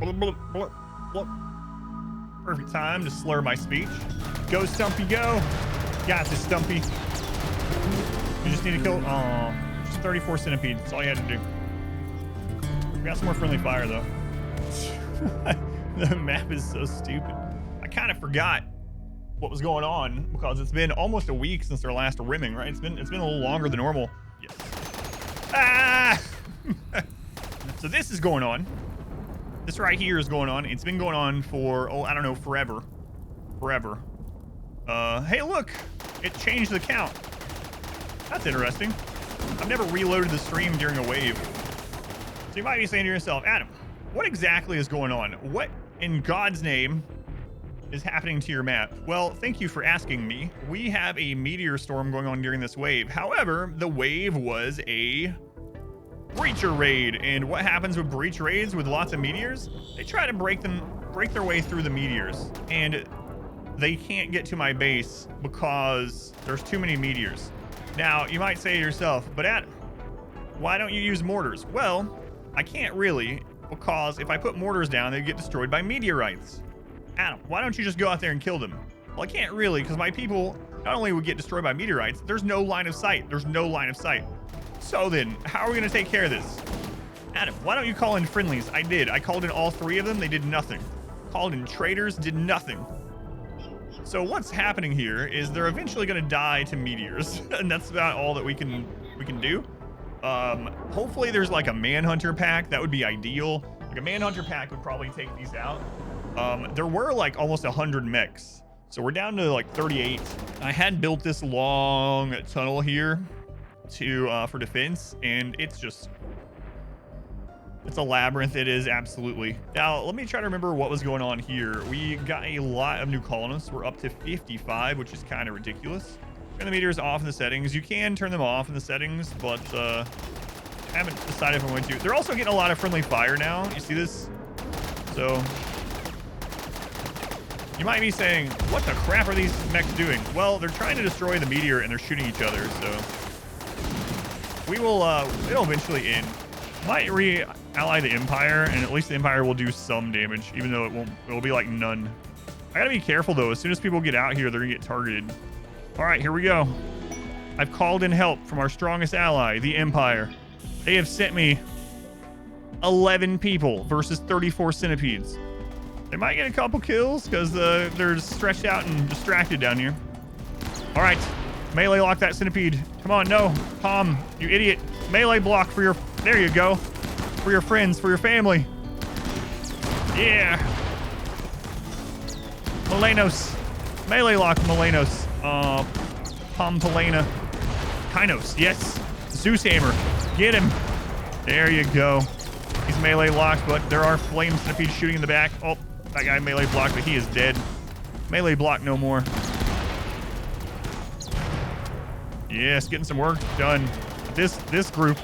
Blah, blah, blah, blah. Perfect time to slur my speech. Go, Stumpy, go. Got this, Stumpy. You just need to kill... Oh, just 34 centipedes. That's all you had to do. We got some more friendly fire, though. The map is so stupid. I kind of forgot what was going on because it's been almost a week since our last rimming, right? It's been a little longer than normal. Yes. Ah! So this is going on. This right here is going on. It's been going on for, oh, I don't know, forever. Forever. Hey, look! It changed the count. That's interesting. I've never reloaded the stream during a wave. So you might be saying to yourself, Adam, what exactly is going on? What in God's name is happening to your map? Well, thank you for asking me. We have a meteor storm going on during this wave. However, the wave was a breacher raid. And what happens with breach raids with lots of meteors? They try to break their way through the meteors. And they can't get to my base because there's too many meteors. Now, you might say to yourself, but Adam, why don't you use mortars? Well, I can't really, because if I put mortars down, they get destroyed by meteorites. Adam, why don't you just go out there and kill them? Well, I can't really, because my people not only would get destroyed by meteorites, there's no line of sight. There's no line of sight. So then, how are we going to take care of this? Adam, why don't you call in friendlies? I did. I called in all 3 of them. They did nothing. Called in traders, did nothing. So what's happening here is they're eventually going to die to meteors, and that's about all that we can do. Hopefully there's like a manhunter pack. That would be ideal. Like a manhunter pack would probably take these out. There were like almost 100 mechs, so we're down to like 38. I had built this long tunnel here to for defense, and it's a labyrinth. It is, absolutely. Now, let me try to remember what was going on here. We got a lot of new colonists. We're up to 55, which is kind of ridiculous. Turn the meters off in the settings. You can turn them off in the settings, but I haven't decided if I'm going to. They're also getting a lot of friendly fire now. You see this? So you might be saying, what the crap are these mechs doing? Well, they're trying to destroy the meteor, and they're shooting each other, so we will, it'll eventually end. Might re-ally the Empire, and at least the Empire will do some damage, even though it'll be like none. I gotta be careful though. As soon as people get out here, they're gonna get targeted. All right, here we go. I've called in help from our strongest ally, the Empire. They have sent me 11 people versus 34 centipedes. They might get a couple kills because they're stretched out and distracted down here. All right, melee lock that centipede. Come on, no, Tom, you idiot. Melee block for your, there you go. For your friends, for your family. Yeah. Melenos. Melee lock Melenos. Pompelena. Kynos, yes. Zeus Hammer. Get him. There you go. He's melee locked, but there are flame centipedes shooting in the back. Oh, that guy melee blocked, but he is dead. Melee block no more. Yes, getting some work done. This group.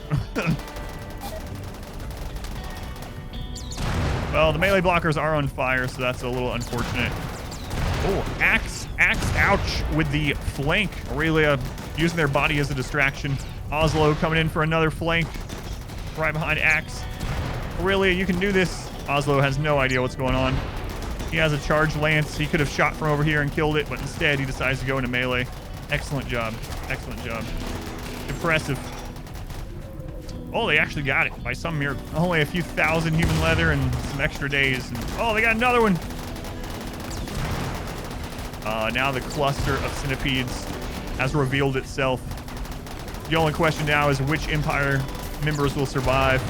Well, the melee blockers are on fire, so that's a little unfortunate. Oh, axe, ouch, with the flank. Aurelia using their body as a distraction. Oslo coming in for another flank. Right behind Axe. Aurelia, you can do this. Oslo has no idea what's going on. He has a charged lance. He could have shot from over here and killed it, but instead he decides to go into melee. Excellent job. Excellent job. Impressive. Oh, they actually got it by some miracle. Only a few thousand human leather and some extra days. And, oh, they got another one. Now the cluster of centipedes has revealed itself. The only question now is which Empire members will survive.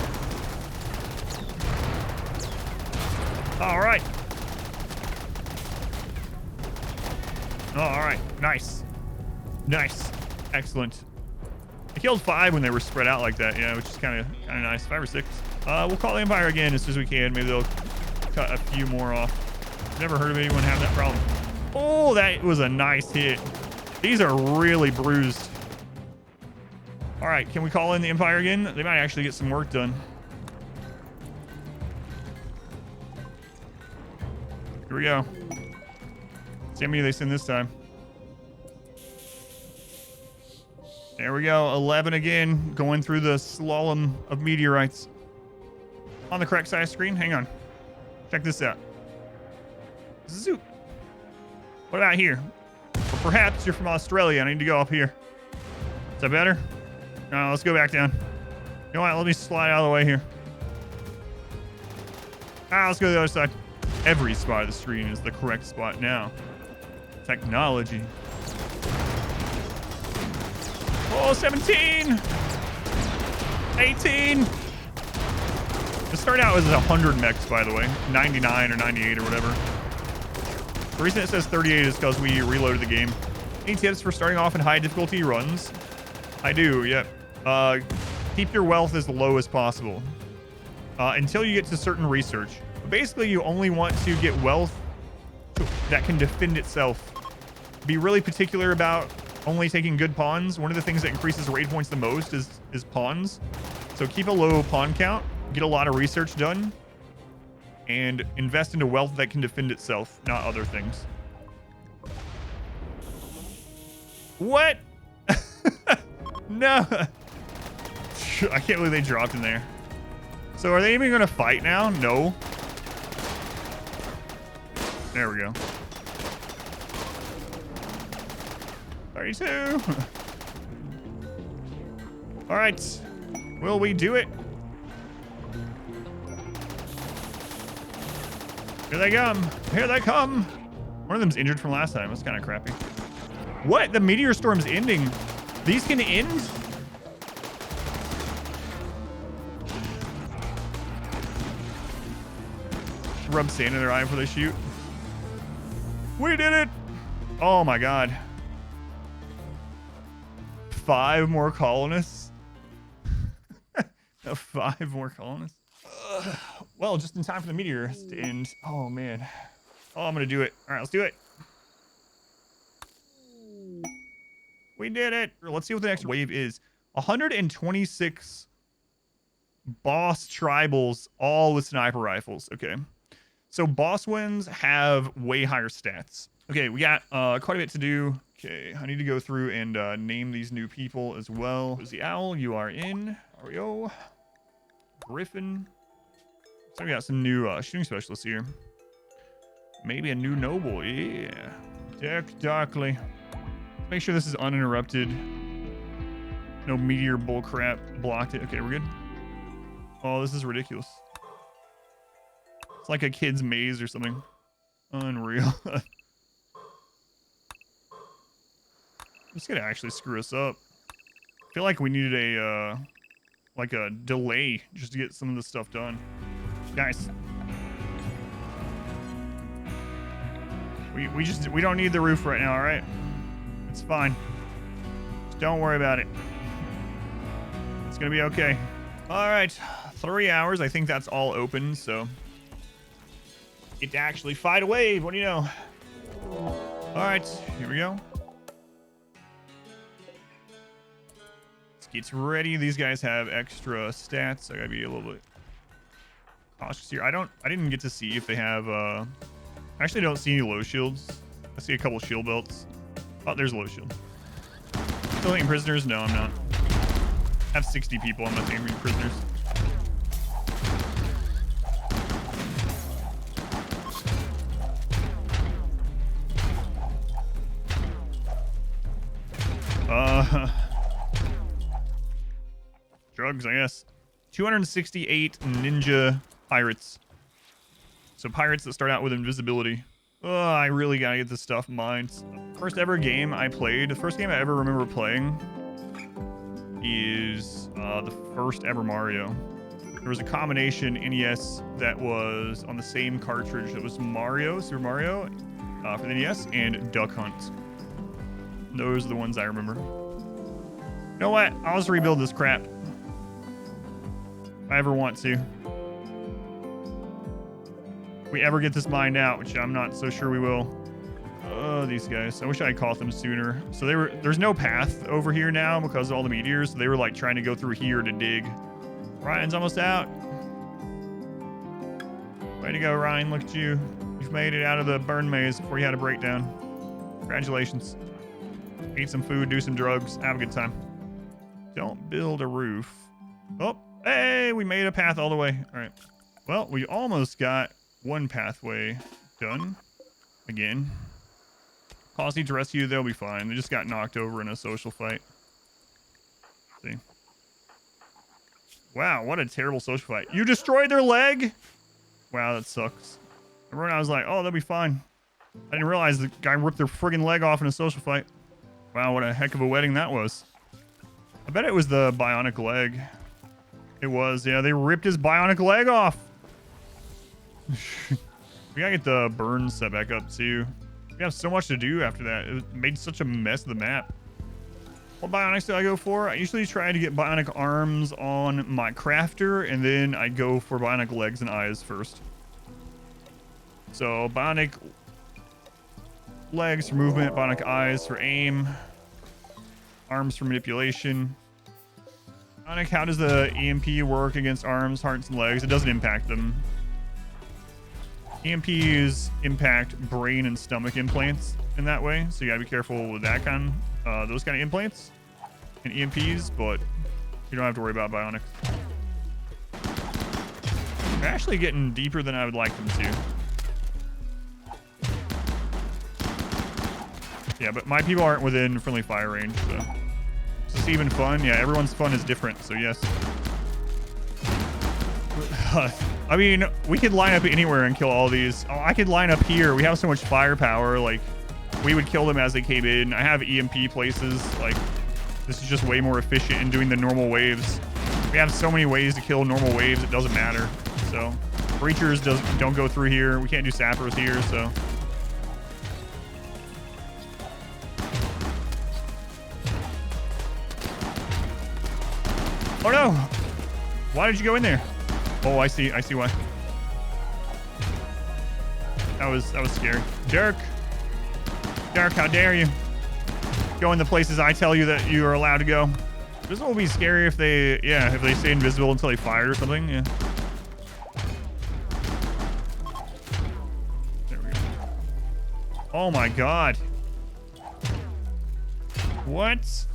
All right. All right. Nice. Nice. Excellent. I killed 5 when they were spread out like that, yeah, which is kind of nice. 5 or 6. We'll call the Empire again as soon as we can. Maybe they'll cut a few more off. Never heard of anyone having that problem. Oh, that was a nice hit. These are really bruised. All right, can we call in the Empire again? They might actually get some work done. Here we go. See how many they send this time. There we go. 11 again, going through the slalom of meteorites. On the correct side of the screen. Hang on. Check this out. Zoop. What about here? Or perhaps you're from Australia. I need to go up here. Is that better? No, let's go back down. You know what? Let me slide out of the way here. Let's go to the other side. Every spot of the screen is the correct spot now. Technology. Oh, 17! 18! It started out as 100 mechs, by the way. 99 or 98 or whatever. The reason it says 38 is because we reloaded the game. Any tips for starting off in high difficulty runs? I do, yep. Keep your wealth as low as possible. Until you get to certain research. But basically, you only want to get wealth that can defend itself. Be really particular about only taking good pawns. One of the things that increases raid points the most is pawns. So keep a low pawn count. Get a lot of research done. And invest into wealth that can defend itself, not other things. What? No. I can't believe they dropped in there. So are they even going to fight now? No. There we go. 32. All right. Will we do it? Here they come. Here they come. One of them's injured from last time. That's kind of crappy. What? The meteor storm's ending. These can end? Rub sand in their eye before they shoot. We did it. Oh my God. 5 more colonists. 5 more colonists. Well, just in time for the meteor to end. Oh man. Oh, I'm gonna do it. All right, let's do it. We did it. Let's see what the next wave is. 126 boss tribals, all with sniper rifles. Okay. So boss wins have way higher stats. Okay, we got quite a bit to do. Okay, I need to go through and name these new people as well. The Owl, you are in. Ario. Griffin. So we got some new shooting specialists here. Maybe a new noble. Yeah. Deck Darkly. Make sure this is uninterrupted. No meteor bullcrap blocked it. Okay, we're good. Oh, this is ridiculous. It's like a kid's maze or something. Unreal. This is gonna actually screw us up. I feel like we needed a like a delay just to get some of this stuff done. Guys. We don't need the roof right now, alright? It's fine. Just don't worry about it. It's gonna be okay. Alright. 3 hours. I think that's all open, so get to actually fight a wave. What do you know? Alright, here we go. Let's get ready. These guys have extra stats. I gotta be a little bit cautious here. I didn't get to see if they have I actually don't see any low shields. I see a couple shield belts. Oh, there's a low shield. Still taking prisoners? No, I'm not. I have 60 people. I'm not taking prisoners. Drugs, I guess. 268 ninja pirates. So pirates that start out with invisibility. Oh, I really gotta get this stuff mined. First ever game I played, the first game I ever remember playing is the first ever Mario. There was a combination NES that was on the same cartridge. It was Mario, Super Mario for the NES, and Duck Hunt. Those are the ones I remember. You know what? I'll just rebuild this crap. If I ever want to. If we ever get this mined out, which I'm not so sure we will. Oh, these guys. I wish I had caught them sooner. So there's no path over here now because of all the meteors. So they were like trying to go through here to dig. Ryan's almost out. Way to go, Ryan. Look at you. You've made it out of the burn maze before you had a breakdown. Congratulations. Eat some food, do some drugs, have a good time. Don't build a roof. Oh, hey, we made a path all the way. All right. Well, we almost got One pathway done. Again. Paws need to rescue. They'll be fine. They just got knocked over in a social fight. Let's see. Wow, what a terrible social fight. You destroyed their leg? Wow, that sucks. Everyone, I was like, oh, they'll be fine. I didn't realize the guy ripped their friggin' leg off in a social fight. Wow, what a heck of a wedding that was. I bet it was the bionic leg. It was, yeah, they ripped his bionic leg off. We gotta get the burn set back up too. We have so much to do after that. It made such a mess of the map. What bionics do I go for? I usually try to get bionic arms on my crafter, and then I go for bionic legs and eyes first. So bionic legs for movement, bionic eyes for aim, arms for manipulation. Bionic, how does the EMP work against arms, hearts, and legs? It doesn't impact them. EMPs impact brain and stomach implants in that way, so you gotta be careful with that kind, those kind of implants and EMPs, but you don't have to worry about bionics. They're actually getting deeper than I would like them to. Yeah, but my people aren't within friendly fire range, so is this even fun? Yeah, everyone's fun is different, so yes. I mean, we could line up anywhere and kill all these. Oh, I could line up here. We have so much firepower. Like, we would kill them as they came in. I have EMP places. Like, this is just way more efficient in doing the normal waves. We have so many ways to kill normal waves. It doesn't matter. So, breachers don't go through here. We can't do sappers here, so. Oh no! Why did you go in there? Oh, I see why. That was scary. Dirk, how dare you? Go in the places I tell you that you are allowed to go. This will be scary if they stay invisible until they fired or something. Yeah. There we go. Oh my god. What?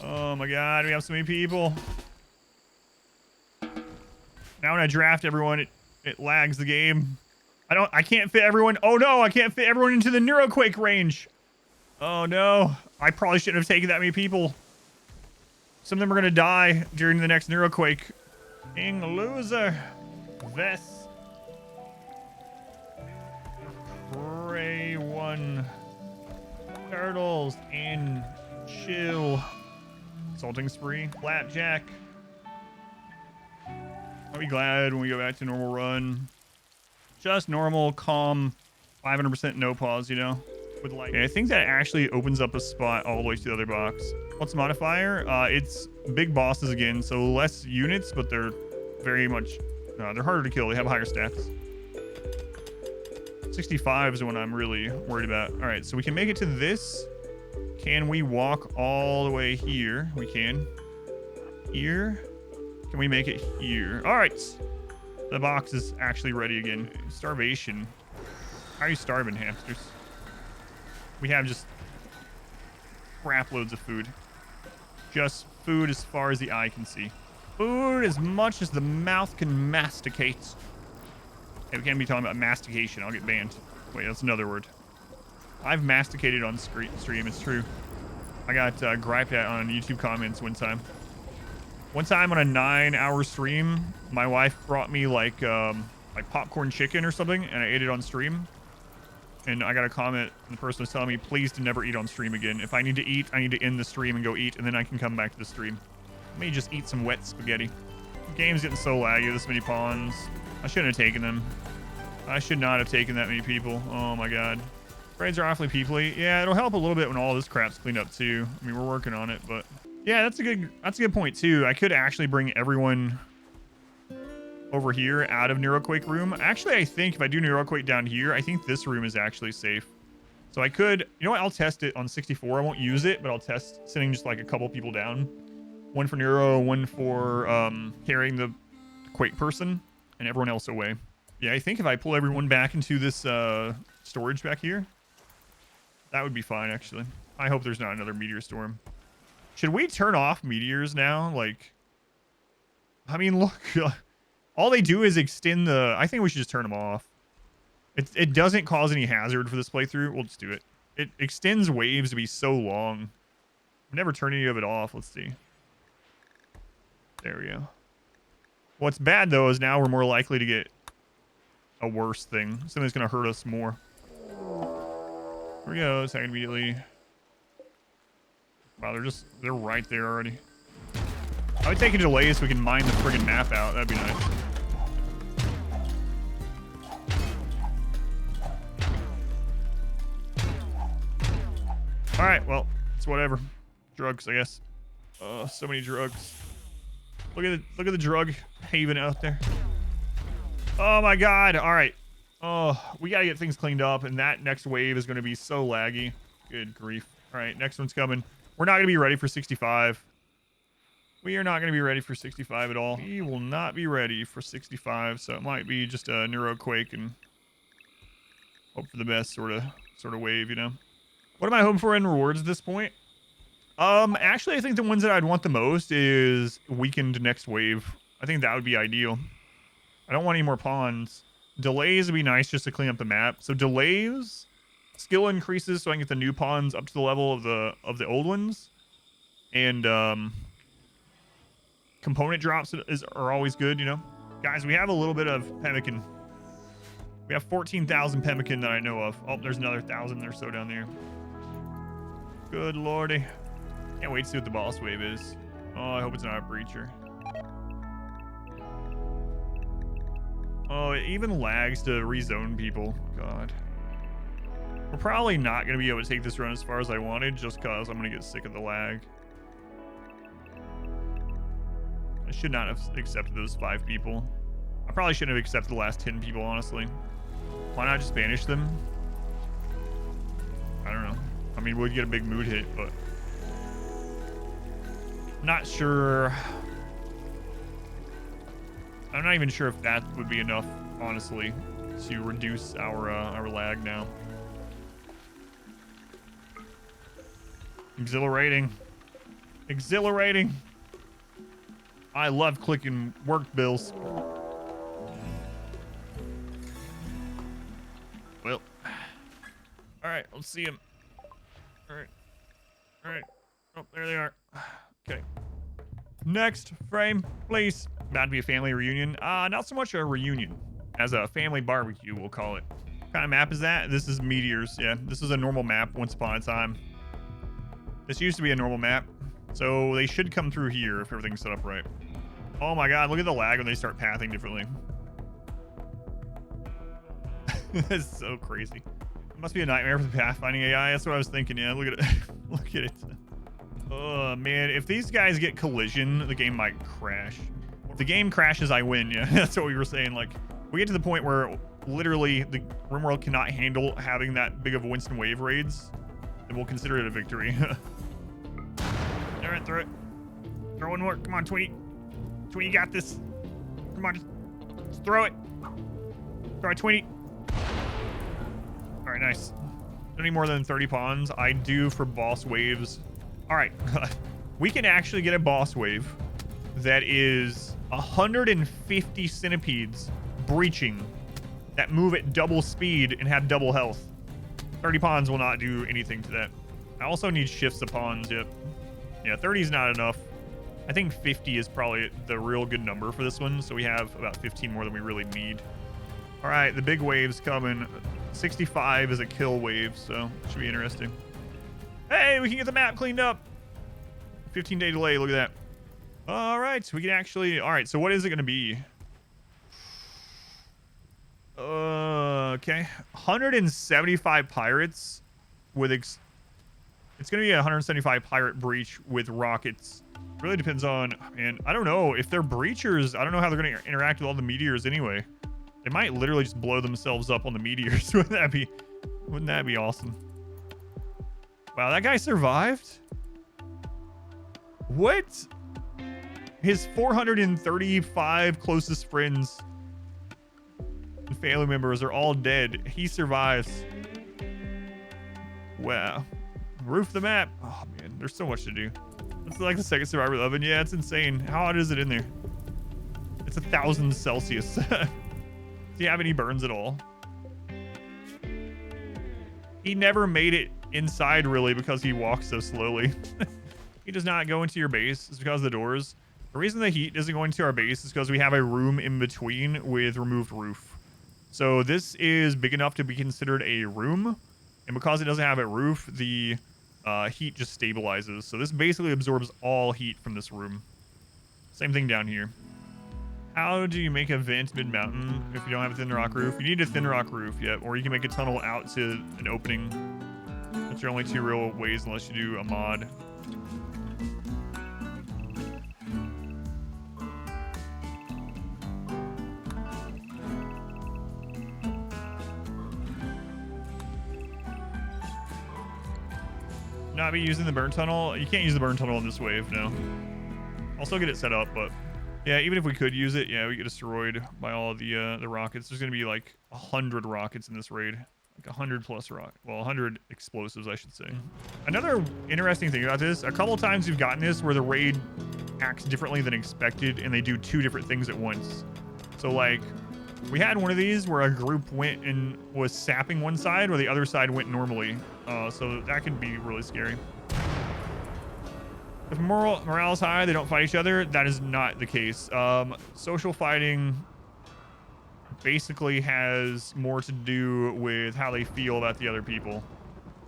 Oh my god, we have so many people. Now when I draft everyone, it lags the game. I can't fit everyone. Oh no, I can't fit everyone into the Neuroquake range. Oh no, I probably shouldn't have taken that many people. Some of them are gonna die during the next Neuroquake. King loser. Vest. Prey 1. Turtles and chill. Assaulting spree. Flapjack. I'll be glad when we go back to normal run. Just normal, calm, 500% no pause, you know? With like, okay, I think that actually opens up a spot all the way to the other box. What's the modifier? It's big bosses again, so less units, but they're very much, they're harder to kill. They have higher stats. 65 is the one I'm really worried about. All right, so we can make it to this. Can we walk all the way here? We can. Here. Can we make it here? All right. The box is actually ready again. Starvation. How are you starving, hamsters? We have just crap loads of food. Just food as far as the eye can see. Food as much as the mouth can masticate. Hey, we can't be talking about mastication. I'll get banned. Wait, that's another word. I've masticated on stream. It's true. I got griped at on YouTube comments one time. One time on a 9-hour stream, my wife brought me like popcorn chicken or something, and I ate it on stream. And I got a comment, and the person was telling me, please to never eat on stream again. If I need to eat, I need to end the stream and go eat, and then I can come back to the stream. Let me just eat some wet spaghetti. The game's getting so laggy, this many pawns. I shouldn't have taken them. I should not have taken that many people. Oh my god. Raids are awfully peoply. Yeah, it'll help a little bit when all this crap's cleaned up too. I mean, we're working on it, but yeah, that's a good point too. I could actually bring everyone over here out of Neuroquake room. Actually, I think if I do Neuroquake down here, I think this room is actually safe. So I could, you know what? I'll test it on 64. I won't use it, but I'll test sending just like a couple people down. One for Neuro, one for carrying the Quake person, and everyone else away. Yeah, I think if I pull everyone back into this storage back here, that would be fine, actually. I hope there's not another meteor storm. Should we turn off meteors now? Like, I mean, look, all they do is extend the... I think we should just turn them off. It doesn't cause any hazard for this playthrough. We'll just do it. It extends waves to be so long. I've never turned any of it off. Let's see. There we go. What's bad, though, is now we're more likely to get a worse thing. Something's going to hurt us more. Here we go. Attack immediately. Wow, they're right there already. I would take a delay so we can mine the friggin' map out. That'd be nice. All right, well, it's whatever. Drugs, I guess. So many drugs. Look at the drug haven out there. Oh my God! All right. Oh, we gotta get things cleaned up, and that next wave is gonna be so laggy. Good grief! All right, next one's coming. We're not gonna be ready for 65. We are not gonna be ready for 65 at all. We will not be ready for 65, so it might be just a neuroquake and hope for the best sort of wave, you know. What am I hoping for in rewards at this point? Actually, I think the ones that I'd want the most is weakened next wave. I think that would be ideal. I don't want any more pawns. Delays would be nice just to clean up the map. So delays, skill increases so I can get the new pawns up to the level of the old ones. And component drops are always good, you know. Guys, we have a little bit of pemmican. We have 14,000 pemmican that I know of. Oh, there's another 1,000 or so down there. Good lordy. Can't wait to see what the boss wave is. Oh, I hope it's not a breacher. Oh, it even lags to rezone people. God. We're probably not going to be able to take this run as far as I wanted just because I'm going to get sick of the lag. I should not have accepted those 5 people. I probably shouldn't have accepted the last 10 people, honestly. Why not just banish them? I don't know. I mean, we'd get a big mood hit, but... not sure. I'm not even sure if that would be enough, honestly, to reduce our lag now. Exhilarating. Exhilarating. I love clicking work bills. Well. All right, let's see him. All right. All right. Oh, there they are. Okay. Next frame, please. About to be a family reunion. Not so much a reunion as a family barbecue, we'll call it. What kind of map is that? This is meteors. Yeah, this is a normal map once upon a time. This used to be a normal map, so they should come through here if everything's set up right. Oh my God, look at the lag when they start pathing differently. That's so crazy. It must be a nightmare for the pathfinding AI. That's what I was thinking. Yeah, look at it. Look at it. Oh man, if these guys get collision, the game might crash. If the game crashes, I win. Yeah, that's what we were saying. Like, we get to the point where literally the RimWorld cannot handle having that big of Winston Wave raids, then we'll consider it a victory. All right, throw it. Throw one more. Come on, Tweety. Tweety, you got this. Come on, just throw it. Throw it, Tweety. All right, nice. Don't need more than 30 pawns. I do for boss waves. All right, we can actually get a boss wave that is 150 centipedes breaching that move at double speed and have double health. 30 pawns will not do anything to that. I also need shifts of pawns. Yep. Yeah, 30 is not enough. I think 50 is probably the real good number for this one. So we have about 15 more than we really need. All right, the big wave's coming. 65 is a kill wave, so it should be interesting. Hey, we can get the map cleaned up. 15-day delay, look at that. All right, so we can actually... All right, so what is it going to be? Okay. 175 pirates with... It's going to be a 175 pirate breach with rockets. Really depends on... And I don't know. If they're breachers, I don't know how they're going to interact with all the meteors anyway. They might literally just blow themselves up on the meteors. Wouldn't that be awesome? Wow, that guy survived? What? His 435 closest friends and family members are all dead. He survives. Wow. Roof the map. Oh man, there's so much to do. It's like the second survivor oven. Yeah, it's insane. How hot is it in there? It's 1,000 Celsius. Do you have any burns at all? He never made it inside really because he walks so slowly. He does not go into your base. It's because of the doors. The reason the heat doesn't go into our base is because we have a room in between with removed roof. So this is big enough to be considered a room. And because it doesn't have a roof, the heat just stabilizes. So this basically absorbs all heat from this room. Same thing down here. How do you make a vent mid-mountain if you don't have a thin rock roof? You need a thin rock roof, yeah. Or you can make a tunnel out to an opening. That's your only two real ways unless you do a mod. Not be using the burn tunnel. You can't use the burn tunnel in this wave, no. I'll still get it set up, but yeah, even if we could use it, yeah, we get destroyed by all the rockets. There's gonna be like 100 rockets in this raid, like 100 plus well, 100 explosives, I should say. Another interesting thing about this, a couple times we've gotten this where the raid acts differently than expected, and they do two different things at once. So like, we had one of these where a group went and was sapping one side, where the other side went normally. So that could be really scary. If morale is high, they don't fight each other. That is not the case. Social fighting basically has more to do with how they feel about the other people.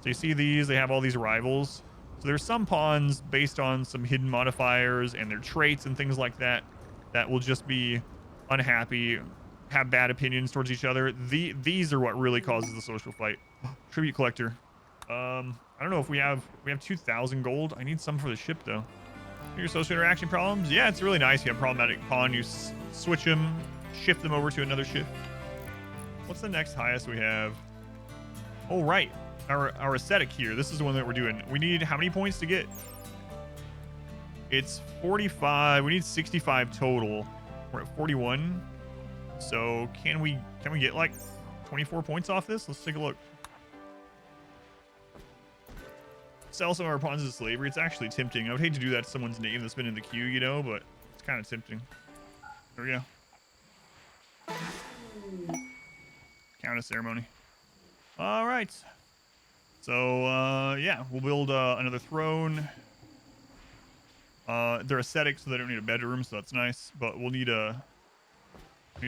So you see these, they have all these rivals. So there's some pawns based on some hidden modifiers and their traits and things like that that will just be unhappy, have bad opinions towards each other. These are what really causes the social fight. Tribute collector. I don't know if we have 2,000 gold. I need some for the ship though. Your social interaction problems? Yeah, it's really nice. You have problematic pawn, you switch them, shift them over to another ship. What's the next highest we have? Oh, right. Our aesthetic here. This is the one that we're doing. We need how many points to get? It's 45. We need 65 total. We're at 41. So can we get like 24 points off this? Let's take a look. Sell some of our pawns as slavery. It's actually tempting. I would hate to do that to someone's name that's been in the queue, you know, but it's kind of tempting. There we go. Count a ceremony. All right. So, yeah, we'll build another throne. They're aesthetic, so they don't need a bedroom, so that's nice. But we'll need a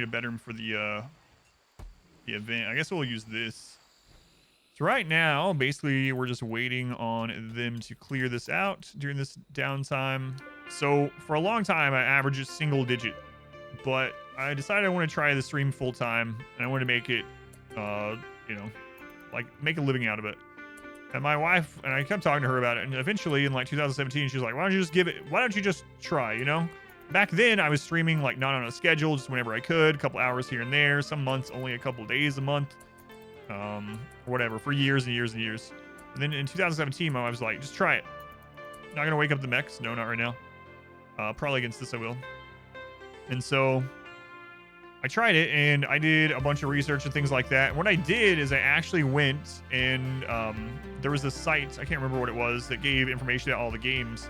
bedroom for the event. I guess we'll use this. So right now, basically, we're just waiting on them to clear this out during this downtime. So for a long time, I averaged a single digit, but I decided I want to try the stream full time, and I want to make it, you know, like make a living out of it. And my wife, and I kept talking to her about it, and eventually in like 2017, she was like, why don't you just try, you know? Back then, I was streaming like not on a schedule, just whenever I could, a couple hours here and there, some months only a couple days a month. Or whatever, for years and years and years. And then in 2017, I was like, just try it. Not gonna wake up the mechs. No, not right now. Probably against this I will. And so I tried it, and I did a bunch of research and things like that. And what I did is I actually went and there was a site, I can't remember what it was, that gave information about all the games.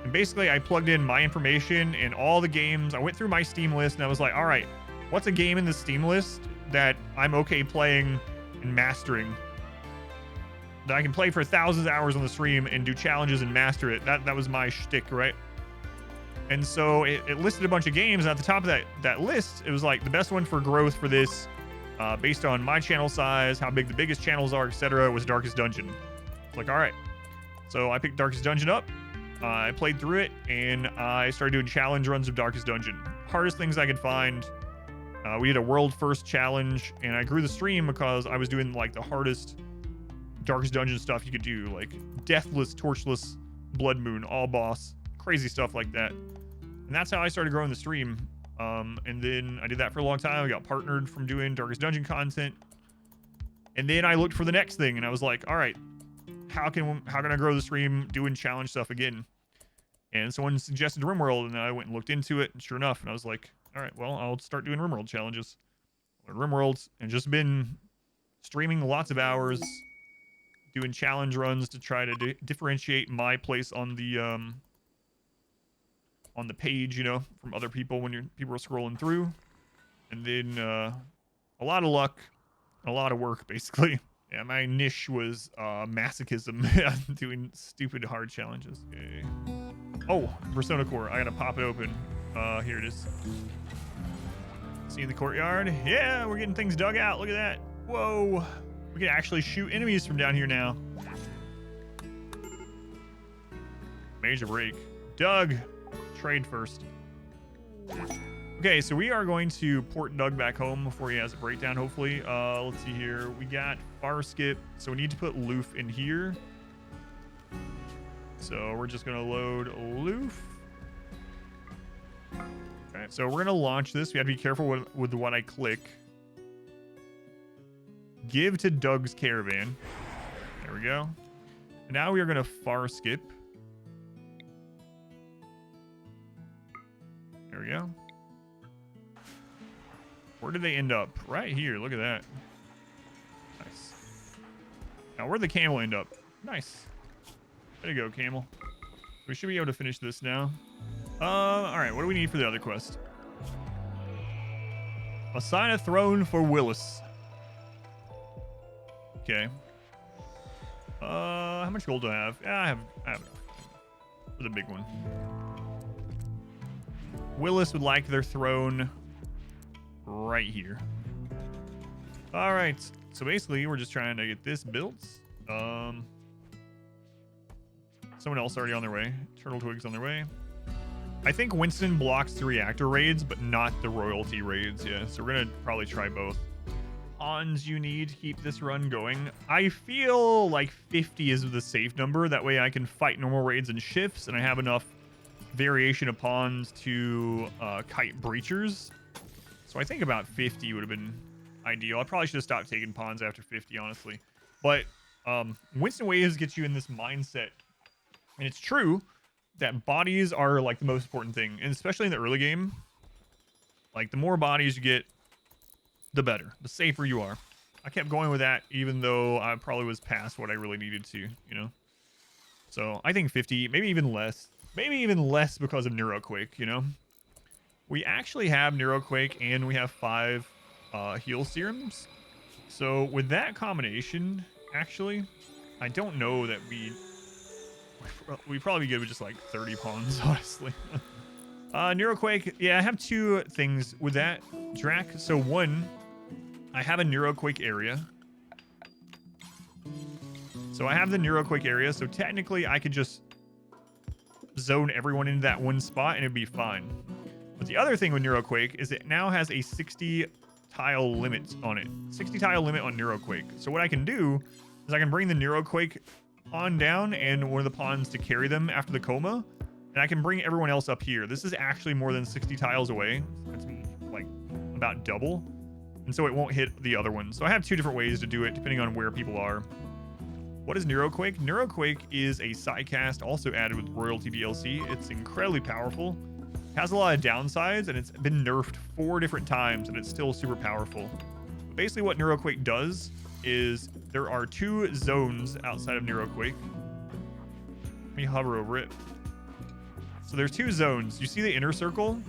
And basically I plugged in my information and all the games. I went through my Steam list, and I was like, all right, what's a game in the Steam list that I'm okay playing and mastering, that I can play for thousands of hours on the stream and do challenges and master it. That was my shtick, right? And so it listed a bunch of games, and at the top of that list, it was like the best one for growth for this, based on my channel size, how big the biggest channels are, etc., was Darkest Dungeon. It's like, all right. So I picked Darkest Dungeon up, I played through it, and I started doing challenge runs of Darkest Dungeon. Hardest things I could find. We did a world first challenge, and I grew the stream because I was doing like the hardest Darkest Dungeon stuff you could do, like Deathless, Torchless, Blood Moon, all boss, crazy stuff like that. And that's how I started growing the stream. And then I did that for a long time. I got partnered from doing Darkest Dungeon content. And then I looked for the next thing, and I was like, all right, how can I grow the stream doing challenge stuff again? And someone suggested RimWorld, and I went and looked into it, and sure enough, and I was like, all right, well, I'll start doing RimWorld challenges. RimWorlds, and just been streaming lots of hours, doing challenge runs to try to differentiate my place on the on the page, you know, from other people when people are scrolling through. And then a lot of luck, a lot of work, basically. Yeah, my niche was masochism, doing stupid hard challenges. Okay. Oh, Persona Core. I gotta pop it open. Here it is. See in the courtyard? Yeah, we're getting things dug out. Look at that. Whoa. We can actually shoot enemies from down here now. Major break. Doug, trade first. Okay, so we are going to port Doug back home before he has a breakdown, hopefully. Let's see here. We got far skip, so we need to put Loof in here. So we're just going to load Loof. Okay, so we're going to launch this. We have to be careful with what I click. Give to Doug's caravan. There we go. And now we are going to far skip. There we go. Where did they end up? Right here. Look at that. Nice. Now, where'd the camel end up? Nice. There you go, camel. We should be able to finish this now. All right. What do we need for the other quest? Assign a throne for Willis. Okay. How much gold do I have? Yeah, I have enough for the big one. Willis would like their throne right here. All right. So basically, we're just trying to get this built. Someone else already on their way. Turtle Twig's on their way. I think Winston blocks the reactor raids, but not the royalty raids. Yeah, so we're gonna probably try both. Pawns you need to keep this run going. I feel like 50 is the safe number. That way I can fight normal raids and shifts, and I have enough variation of pawns to kite breachers. So I think about 50 would have been ideal. I probably should have stopped taking pawns after 50, honestly. But Winston Waves gets you in this mindset, and it's true that bodies are like the most important thing, and especially in the early game. Like the more bodies you get, the better, the safer you are. I kept going with that, even though I probably was past what I really needed to, you know. So I think 50, maybe even less because of Neuroquake, you know. We actually have Neuroquake and we have 5 heal serums. So with that combination, actually, I don't know that we'd probably be good with just like 30 pawns, honestly. Neuroquake, yeah, I have 2 things with that, Drac. So one, I have a Neuroquake area. So I have the Neuroquake area, so technically I could just zone everyone into that one spot and it'd be fine. But the other thing with Neuroquake is it now has a 60 tile limit on it. 60 tile limit on Neuroquake. So what I can do is I can bring the Neuroquake pawn down and one of the pawns to carry them after the coma. And I can bring everyone else up here. This is actually more than 60 tiles away. It's like about double. And so it won't hit the other one. So I have 2 different ways to do it depending on where people are. What is Neuroquake? Neuroquake is a sidecast also added with Royalty DLC. It's incredibly powerful. It has a lot of downsides and it's been nerfed 4 different times and it's still super powerful. But basically what Neuroquake does is there are 2 zones outside of Neuroquake. Let me hover over it. So there's 2 zones. You see the inner circle?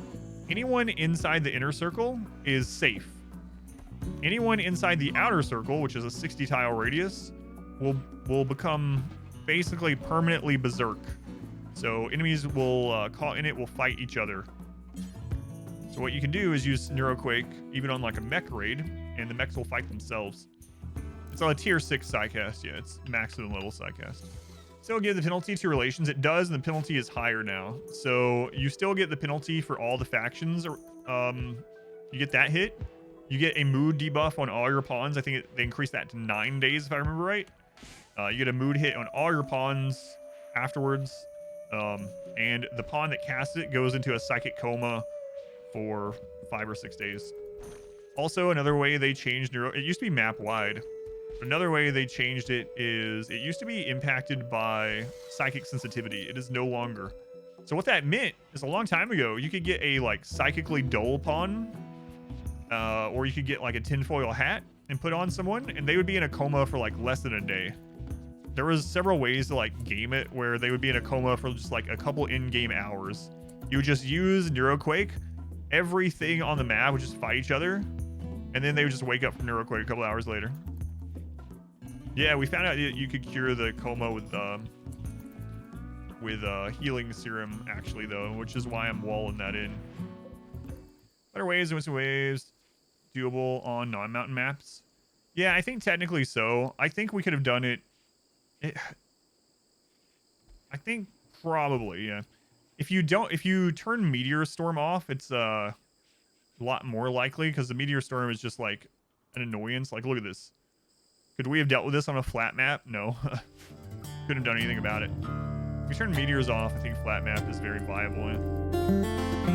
Anyone inside the inner circle is safe. Anyone inside the outer circle, which is a 60 tile radius, will become basically permanently berserk. So enemies will caught in it will fight each other. So what you can do is use Neuroquake even on like a mech raid, and the mechs will fight themselves. It's on a tier 6 sidecast. Yeah, it's maximum level sidecast. Still give the penalty to relations. It does, and the penalty is higher now. So you still get the penalty for all the factions. You get that hit. You get a mood debuff on all your pawns. I think they increased that to 9 days, if I remember right. You get a mood hit on all your pawns afterwards. And the pawn that casts it goes into a psychic coma for 5 or 6 days. Also, another way they changed it used to be map wide. Another way they changed it is it used to be impacted by psychic sensitivity. It is no longer. So what that meant is a long time ago, you could get a like psychically dull pawn, or you could get like a tinfoil hat and put on someone, and they would be in a coma for like less than a day. There was several ways to like game it where they would be in a coma for just like a couple in-game hours, You would just use Neuroquake. Everything on the map would just fight each other, and then they would just wake up from Neuroquake a couple hours later. Yeah, we found out you could cure the coma with healing serum, actually, though, which is why I'm walling that in. Better waves and Winston Waves. Doable on non-mountain maps. Yeah, I think technically so. I think we could have done it. I think probably, yeah. If you turn Meteor Storm off, it's a lot more likely, because the Meteor Storm is just like an annoyance. Like, look at this. Could we have dealt with this on a flat map? No. Couldn't have done anything about it. If you turn meteors off, I think flat map is very viable. Yeah.